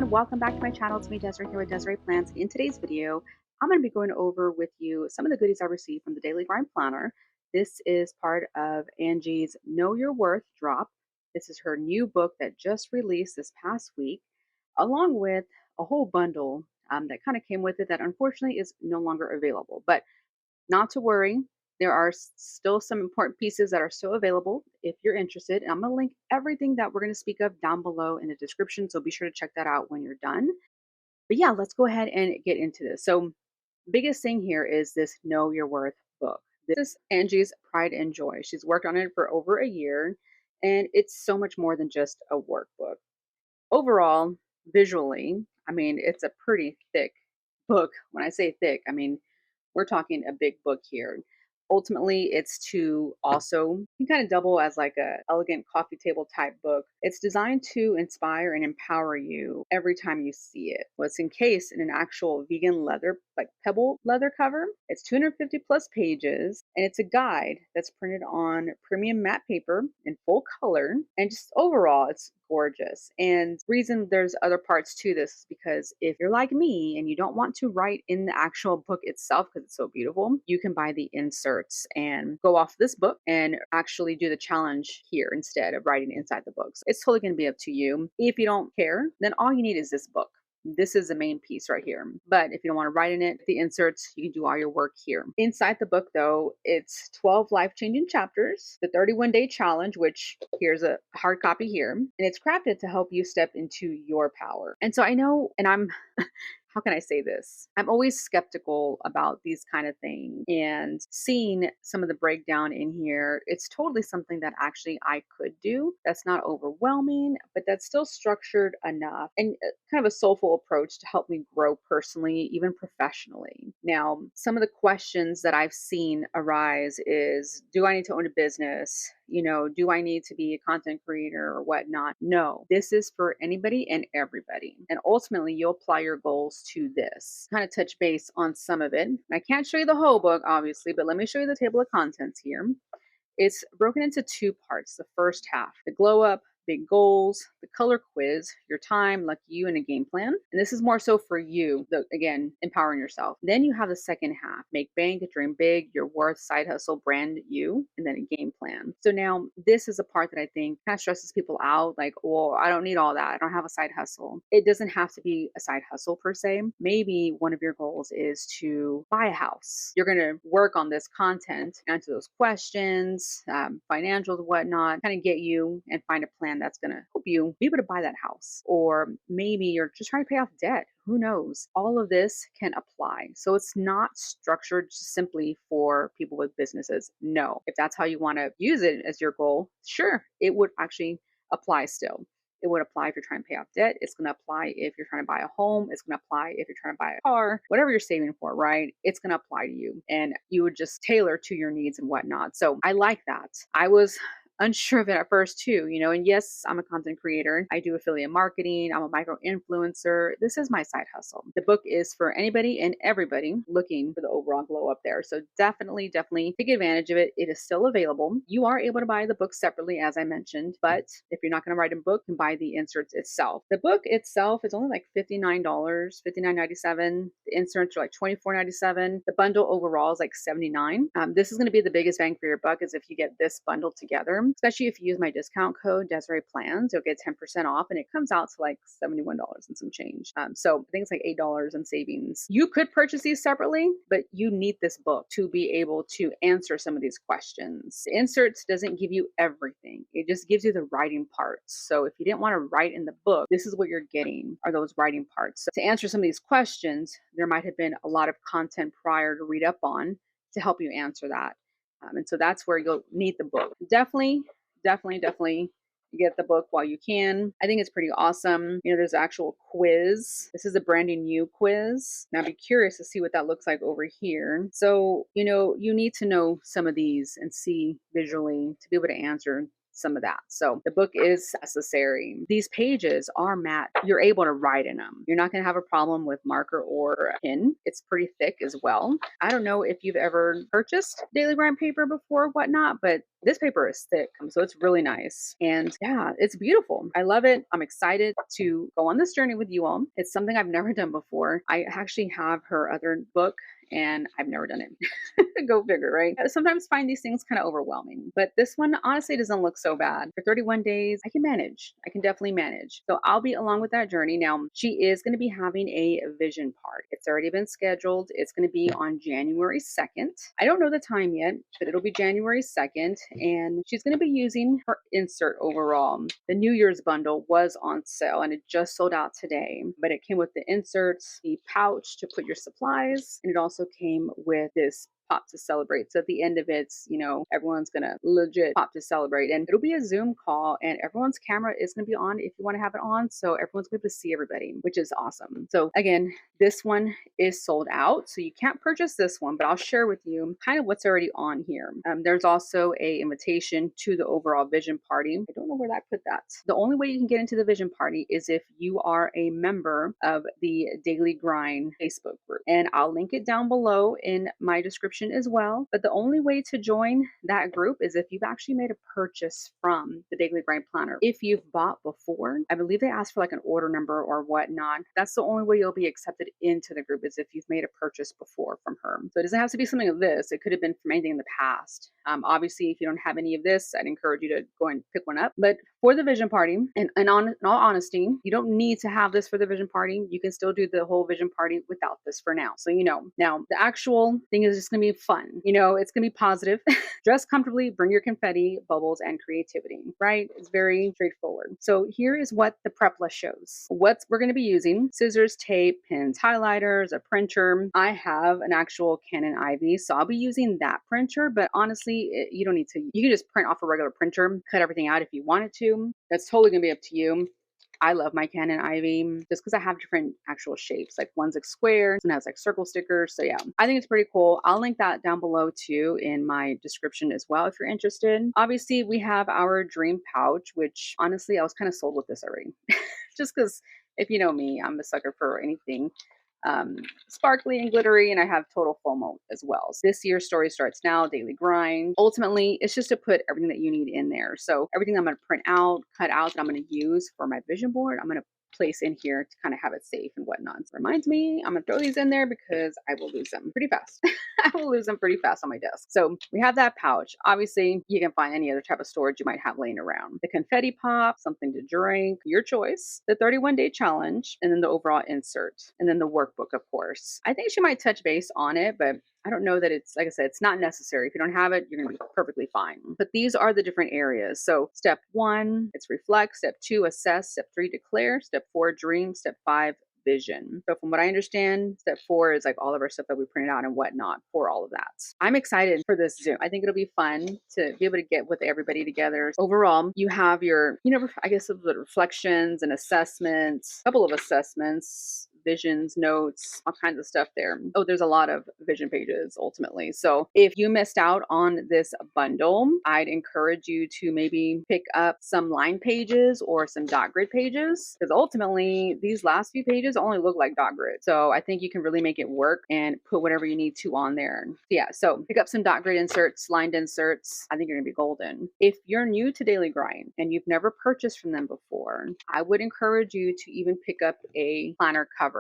everyone, welcome back to my channel. It's me, Desiree, here with Desiree Plans. In today's video, I'm going to be going over with you some of the goodies I received from the Daily Grind Planner. This is part of Angie's Know Your Worth drop. This is her new book that just released this past week, along with a whole bundle that kind of came with it that unfortunately is no longer available. But not to worry, there are still some important pieces that are still available if you're interested. And I'm going to link everything that we're going to speak of down below in the description. So be sure to check that out when you're done. But yeah, let's go ahead and get into this. So, biggest thing here is this Know Your Worth book. This is Angie's pride and joy. She's worked on it for over a year, and it's so much more than just a workbook. Overall, visually, I mean, it's a pretty thick book. When I say thick, I mean, we're talking a big book here. Ultimately, it's to also you kind of double as like a elegant coffee table type book. It's designed to inspire and empower you every time you see it. Well, it's encased in an actual vegan leather, like pebble leather cover. It's 250 plus pages, and it's a guide that's printed on premium matte paper in full color. And just overall, it's gorgeous. And the reason there's other parts to this is because if you're like me and you don't want to write in the actual book itself because it's so beautiful, you can buy the inserts and go off this book and actually do the challenge here instead of writing inside the book. So it's totally going to be up to you. If you don't care, then all you need is this book. This is the main piece right here. But if you don't want to write in it, the inserts, you can do all your work here. Inside the book, though, it's 12 life-changing chapters, the 31-day challenge, which here's a hard copy here, and it's crafted to help you step into your power. And so I know, and I'm how can I say this? I'm always skeptical about these kind of things, and seeing some of the breakdown in here, it's totally something that actually I could do. That's not overwhelming, but that's still structured enough and kind of a soulful approach to help me grow personally, even professionally. Now, some of the questions that I've seen arise is, do I need to own a business? Do I need to be a content creator or whatnot? No, this is for anybody and everybody. And ultimately, you'll apply your goals to this. Kind of touch base on some of it. I can't show you the whole book, obviously, but let me show you the table of contents here. It's broken into two parts. The first half, the glow up, big goals, the color quiz, your time, lucky you, and a game plan. And this is more so for you, again, empowering yourself. Then you have the second half, make bank, dream big, your worth, side hustle, brand you, and then a game plan. So now this is a part that I think kind of stresses people out. Like, well, I don't need all that. I don't have a side hustle. It doesn't have to be a side hustle per se. Maybe one of your goals is to buy a house. You're going to work on this content, answer those questions, financials, whatnot, kind of get you and find a plan that's going to help you be able to buy that house. Or maybe you're just trying to pay off debt. Who knows? All of this can apply. So it's not structured just simply for people with businesses. No, if that's how you want to use it as your goal, sure, it would actually apply still. It would apply if you're trying to pay off debt. It's going to apply if you're trying to buy a home. It's going to apply if you're trying to buy a car, whatever you're saving for, right? It's going to apply to you, and you would just tailor to your needs and whatnot. So I like that. I was unsure of it at first too, and yes, I'm a content creator. I do affiliate marketing. I'm a micro influencer. This is my side hustle. The book is for anybody and everybody looking for the overall glow up there. So definitely take advantage of it. It is still available. You are able to buy the book separately, as I mentioned, but if you're not going to write a book, you can buy the inserts itself. The book itself is only like $59, $59.97. The inserts are like $24.97. The bundle overall is like $79. This is going to be the biggest bang for your buck is if you get this bundle together. Especially if you use my discount code DESIREEPLANS, you'll get 10% off, and it comes out to like $71 and some change. So I think it's like $8 in savings. You could purchase these separately, but you need this book to be able to answer some of these questions. The inserts doesn't give you everything. It just gives you the writing parts. So if you didn't want to write in the book, this is what you're getting are those writing parts. So to answer some of these questions, there might have been a lot of content prior to read up on to help you answer that. And so that's where you'll need the book. Definitely get the book while you can. I think it's pretty awesome. There's an actual quiz. This is a branding you quiz. Now I'd be curious to see what that looks like over here. So, you need to know some of these and see visually to be able to answer some of that. So the book is necessary. These pages are matte. You're able to write in them. You're not going to have a problem with marker or pen. It's pretty thick as well. I don't know if you've ever purchased Daily Grind paper before or whatnot, but This paper is thick, so it's really nice. And yeah, it's beautiful. I love it. I'm excited to go on this journey with you all. It's something I've never done before. I actually have her other book and I've never done it. Go figure, right? I sometimes find these things kind of overwhelming, but this one honestly doesn't look so bad. For 31 days, I can manage. I can definitely manage. So I'll be along with that journey. Now, she is going to be having a vision part. It's already been scheduled. It's going to be on January 2nd. I don't know the time yet, but it'll be January 2nd. And she's going to be using her insert overall. The New Year's bundle was on sale and it just sold out today, but it came with the inserts, the pouch to put your supplies, and it also came with this pop to celebrate. So at the end of it, everyone's gonna legit pop to celebrate. And it'll be a Zoom call and everyone's camera is gonna be on if you want to have it on. So everyone's gonna be able to see everybody, which is awesome. So again, this one is sold out. So you can't purchase this one, but I'll share with you kind of what's already on here. There's also a invitation to the overall vision party. I don't know where I put that. The only way you can get into the vision party is if you are a member of the Daily Grind Facebook group. And I'll link it down below in my description as well. But the only way to join that group is if you've actually made a purchase from the Daily Grind Planner. If you've bought before, I believe they ask for like an order number or whatnot. That's the only way you'll be accepted into the group is if you've made a purchase before from her. So it doesn't have to be something of this. It could have been from anything in the past. Obviously, if you don't have any of this, I'd encourage you to go and pick one up. But for the vision party, and in all honesty, you don't need to have this for the vision party. You can still do the whole vision party without this for now. So Now, the actual thing is just going to be fun. It's going to be positive. Dress comfortably, bring your confetti, bubbles, and creativity, right? It's very straightforward. So here is what the prep list shows. What we're going to be using: scissors, tape, pins, highlighters, a printer. I have an actual Canon IV, so I'll be using that printer, but honestly, you don't need to. You can just print off a regular printer, cut everything out if you wanted to. That's totally going to be up to you. I love my Canon IV just because I have different actual shapes. Like one's like square, and has like circle stickers. So yeah, I think it's pretty cool. I'll link that down below too in my description as well if you're interested. Obviously, we have our dream pouch, which honestly, I was kind of sold with this already. Just because if you know me, I'm a sucker for anything sparkly and glittery, and I have total FOMO as well. So this year's story starts now, Daily Grind. Ultimately, it's just to put everything that you need in there. So everything I'm going to print out, cut out that I'm going to use for my vision board, I'm going to place in here to kind of have it safe and whatnot. So it reminds me, I'm going to throw these in there because I will lose them pretty fast. I will lose them pretty fast on my desk. So we have that pouch. Obviously, you can find any other type of storage you might have laying around. The confetti pop, something to drink, your choice, the 31-day challenge, and then the overall insert, and then the workbook, of course. I think she might touch base on it, but I don't know that it's, like I said, it's not necessary. If you don't have it, you're going to be perfectly fine. But these are the different areas. So step 1, it's reflect. Step 2, assess. Step 3, declare. Step 4, dream. Step 5, vision. So from what I understand, step 4 is like all of our stuff that we printed out and whatnot for all of that. I'm excited for this Zoom. I think it'll be fun to be able to get with everybody together. Overall, you have your, I guess the reflections and assessments, a couple of assessments, visions, notes, all kinds of stuff there. Oh, there's a lot of vision pages ultimately. So if you missed out on this bundle, I'd encourage you to maybe pick up some line pages or some dot grid pages, because ultimately these last few pages only look like dot grid. So I think you can really make it work and put whatever you need to on there. Yeah, so pick up some dot grid inserts, lined inserts. I think you're gonna be golden. If you're new to Daily Grind and you've never purchased from them before, I would encourage you to even pick up a planner cover.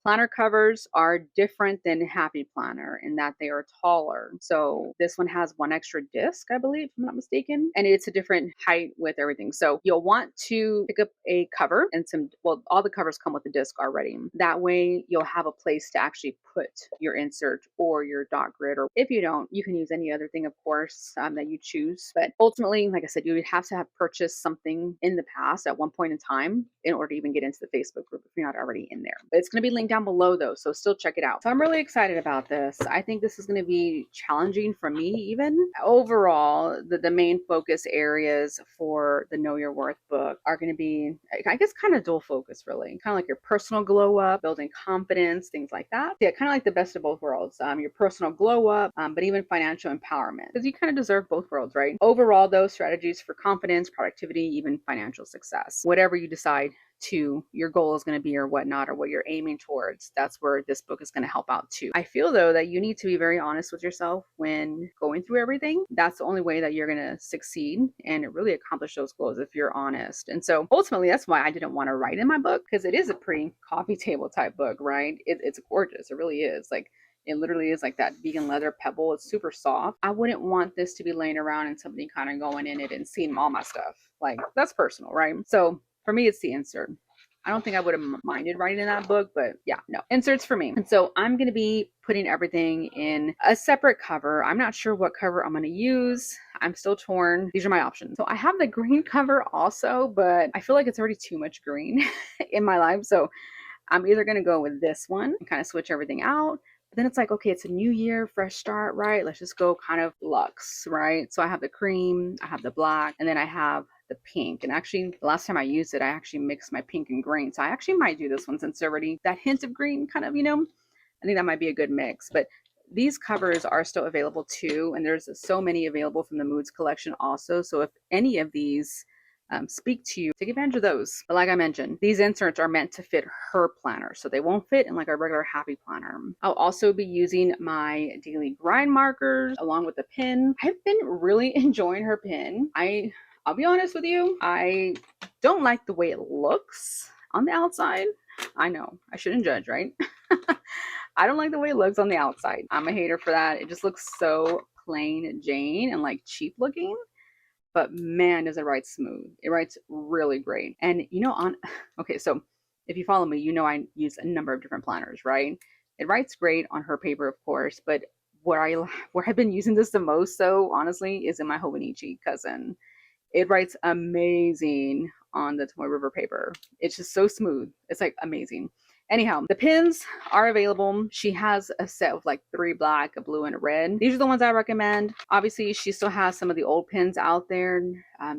Planner covers are different than Happy Planner in that they are taller. So this one has one extra disc, I believe, if I'm not mistaken, and it's a different height with everything. So you'll want to pick up a cover and all the covers come with the disc already. That way you'll have a place to actually put your insert or your dot grid, or if you don't, you can use any other thing, of course, that you choose. But ultimately, like I said, you would have to have purchased something in the past at one point in time in order to even get into the Facebook group if you're not already in there. But it's going to be linked down below though, so still check it out. So I'm really excited about this. I think this is going to be challenging for me even. Overall, the main focus areas for the Know Your Worth book are going to be, I guess, kind of dual focus really. Kind of like your personal glow up, building confidence, things like that. Yeah, kind of like the best of both worlds. Your personal glow up, but even financial empowerment, because you kind of deserve both worlds, right? Overall, those strategies for confidence, productivity, even financial success, whatever you decide to your goal is going to be or whatnot, or what you're aiming towards, that's where this book is going to help out too. I feel though that you need to be very honest with yourself when going through everything. That's the only way that you're going to succeed and really accomplish those goals, if you're honest. And so ultimately, that's why I didn't want to write in my book, because it is a pretty coffee table type book, right? It's gorgeous. It really is. Like, it literally is like that vegan leather pebble. It's super soft. I wouldn't want this to be laying around and somebody kind of going in it and seeing all my stuff. Like, that's personal, right? So for me, it's the insert. I don't think I would have minded writing in that book, but yeah, no. Inserts for me. And so I'm going to be putting everything in a separate cover. I'm not sure what cover I'm going to use. I'm still torn. These are my options. So I have the green cover also, but I feel like it's already too much green in my life. So I'm either going to go with this one and kind of switch everything out. But then it's like, okay, it's a new year, fresh start, right? Let's just go kind of luxe, right? So I have the cream, I have the black, and then I have the pink. And actually, the last time I used it, I actually mixed my pink and green. So I actually might do this one since it's already that hint of green kind of, I think that might be a good mix. But these covers are still available too. And there's so many available from the Moods collection also. So if any of these speak to you, take advantage of those. But like I mentioned, these inserts are meant to fit her planner, so they won't fit in like a regular happy planner. I'll also be using my daily grind markers along with the pin. I've been really enjoying her pin. I'll be honest with you, I don't like the way it looks on the outside. I know, I shouldn't judge, right? I don't like the way it looks on the outside. I'm a hater for that. It just looks so plain Jane and like cheap looking. But man, does it write smooth. It writes really great. And okay, so if you follow me, I use a number of different planners, right? It writes great on her paper, of course, but where I've been using this the most, so honestly, is in my Hobonichi cousin. It writes amazing on the Tomoe River paper. It's just so smooth. It's like amazing. Anyhow, the pins are available. She has a set of like 3 black, a blue, and a red. These are the ones I recommend. Obviously, she still has some of the old pins out there.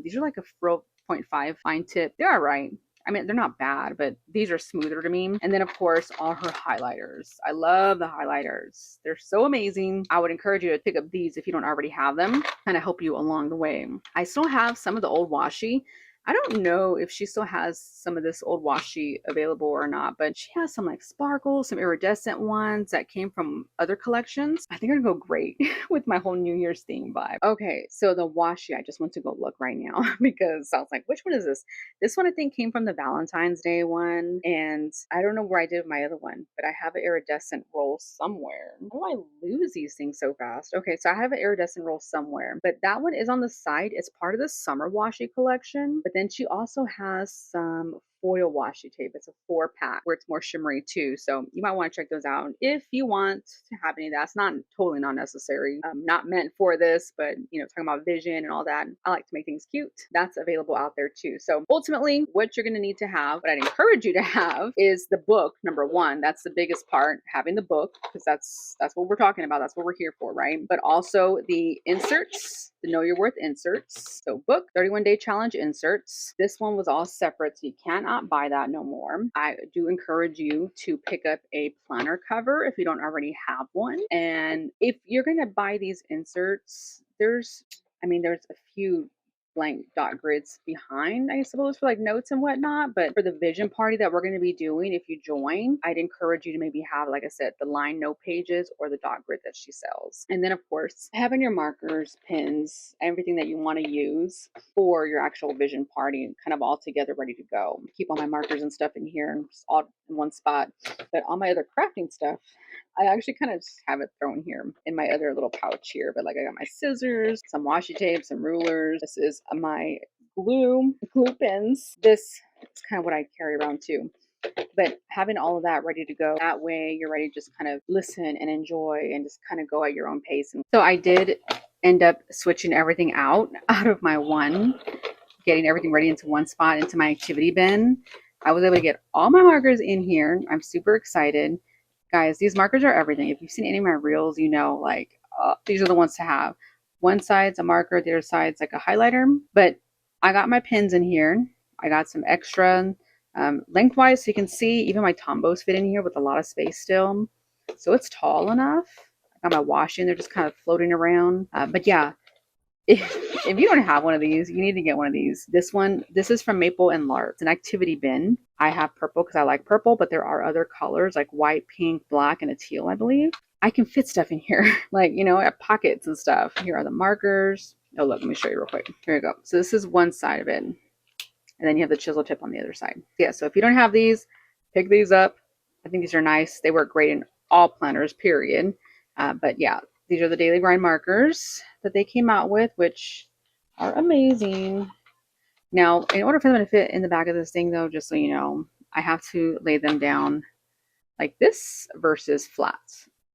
These are like a 4.5 fine tip. They're all right. I mean, they're not bad, but these are smoother to me. And then, of course, all her highlighters. I love the highlighters. They're so amazing. I would encourage you to pick up these if you don't already have them. Kind of help you along the way. I still have some of the old washi. I don't know if she still has some of this old washi available or not, but she has some like sparkles, some iridescent ones that came from other collections. I think are gonna go great with my whole New Year's theme vibe. Okay, so the washi, I just want to go look right now because I was like, which one is this? This one I think came from the Valentine's Day one, and I don't know where I did my other one, but I have an iridescent roll somewhere. How do I lose these things so fast? Okay, so I have an iridescent roll somewhere, but that one is on the side. It's part of the summer washi collection, but then she also has some foil washi tape. It's a 4-pack where it's more shimmery too. So you might want to check those out if you want to have any of that. It's not totally not necessary. Not meant for this, but talking about vision and all that. I like to make things cute. That's available out there too. So ultimately, what you're going to need to have, what I'd encourage you to have, is the book. Number one, that's the biggest part, having the book, because that's what we're talking about. That's what we're here for, right? But also the inserts, the Know Your Worth inserts. So book, 31-day challenge inserts. This one was all separate, so you cannot buy that no more. I do encourage you to pick up a planner cover if you don't already have one. And if you're going to buy these inserts, there's a few blank dot grids behind, I suppose, for like notes and whatnot. But for the vision party that we're going to be doing, if you join, I'd encourage you to maybe have, like I said, the line note pages or the dot grid that she sells. And then, of course, having your markers, pins, everything that you want to use for your actual vision party kind of all together ready to go. Keep all my markers and stuff in here, just all in one spot. But all my other crafting stuff, I actually kind of just have it thrown here in my other little pouch here. But like, I got my scissors, some washi tape, some rulers. This is my glue pins. This is kind of what I carry around too. But having all of that ready to go, that way you're ready to just kind of listen and enjoy and just kind of go at your own pace. And so I did end up switching everything out of my one, getting everything ready into one spot, into my activity bin. I was able to get all my markers in here. I'm super excited. Guys, these markers are everything. If you've seen any of my reels, like, these are the ones to have. One side's a marker, the other side's like a highlighter. But I got my pins in here. I got some extra lengthwise, so you can see even my tombos fit in here with a lot of space still. So it's tall enough. I got my washi in there just kind of floating around. But yeah, If you don't have one of these, you need to get one of these. This is from Maple and Lark. It's an activity bin. I have purple because I like purple, but there are other colors like white, pink, black, and a teal, I believe. I can fit stuff in here, like, pockets and stuff. Here are the markers. Oh, look, let me show you real quick. Here we go. So this is one side of it. And then you have the chisel tip on the other side. Yeah, so if you don't have these, pick these up. I think these are nice. They work great in all planners, period. But yeah, these are the daily grind markers that they came out with, which are amazing. Now, in order for them to fit in the back of this thing, though, just so you know, I have to lay them down like this versus flat.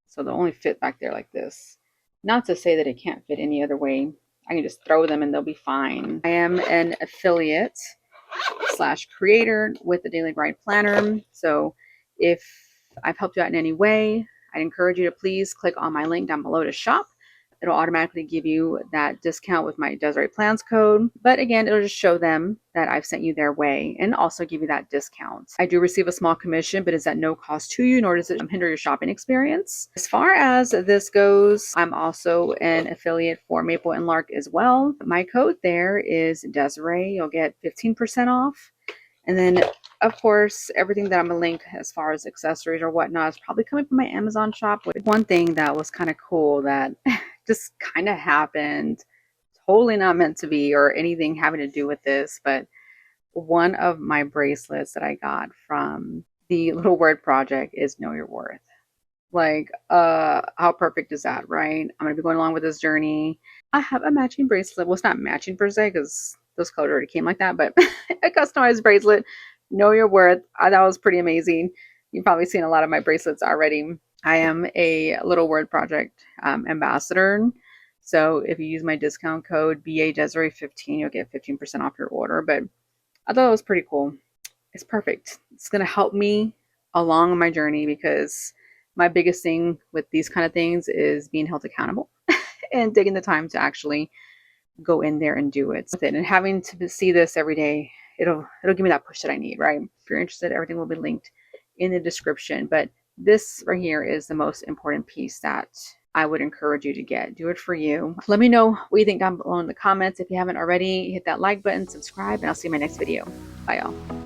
So they'll only fit back there like this. Not to say that it can't fit any other way. I can just throw them and they'll be fine. I am an affiliate / creator with the Daily Grind Planner. So if I've helped you out in any way, I'd encourage you to please click on my link down below to shop. It'll automatically give you that discount with my DESIREEPLANS code. But again, it'll just show them that I've sent you their way and also give you that discount. I do receive a small commission, but it's at no cost to you, nor does it hinder your shopping experience. As far as this goes, I'm also an affiliate for Maple and Lark as well. My code there is Desiree. You'll get 15% off. And then, of course, everything that I'm going to link as far as accessories or whatnot is probably coming from my Amazon shop. One thing that was kind of cool that just kind of happened, totally not meant to be or anything having to do with this, but one of my bracelets that I got from the Little Word Project is Know Your Worth. Like, how perfect is that, right? I'm going to be going along with this journey. I have a matching bracelet. Well, it's not matching per se because those colors already came like that, but a customized bracelet. Know Your Worth. I thought it was pretty amazing. You've probably seen a lot of my bracelets already. I am a Little Word Project ambassador. So if you use my discount code BADesiree15, you'll get 15% off your order. But I thought it was pretty cool. It's perfect. It's going to help me along my journey because my biggest thing with these kind of things is being held accountable and taking the time to actually go in there and do it. And having to see this every day, it'll give me that push that I need, right? If you're interested, everything will be linked in the description. But this right here is the most important piece that I would encourage you to get. Do it for you. Let me know what you think down below in the comments. If you haven't already, hit that like button, subscribe, and I'll see you in my next video. Bye, y'all.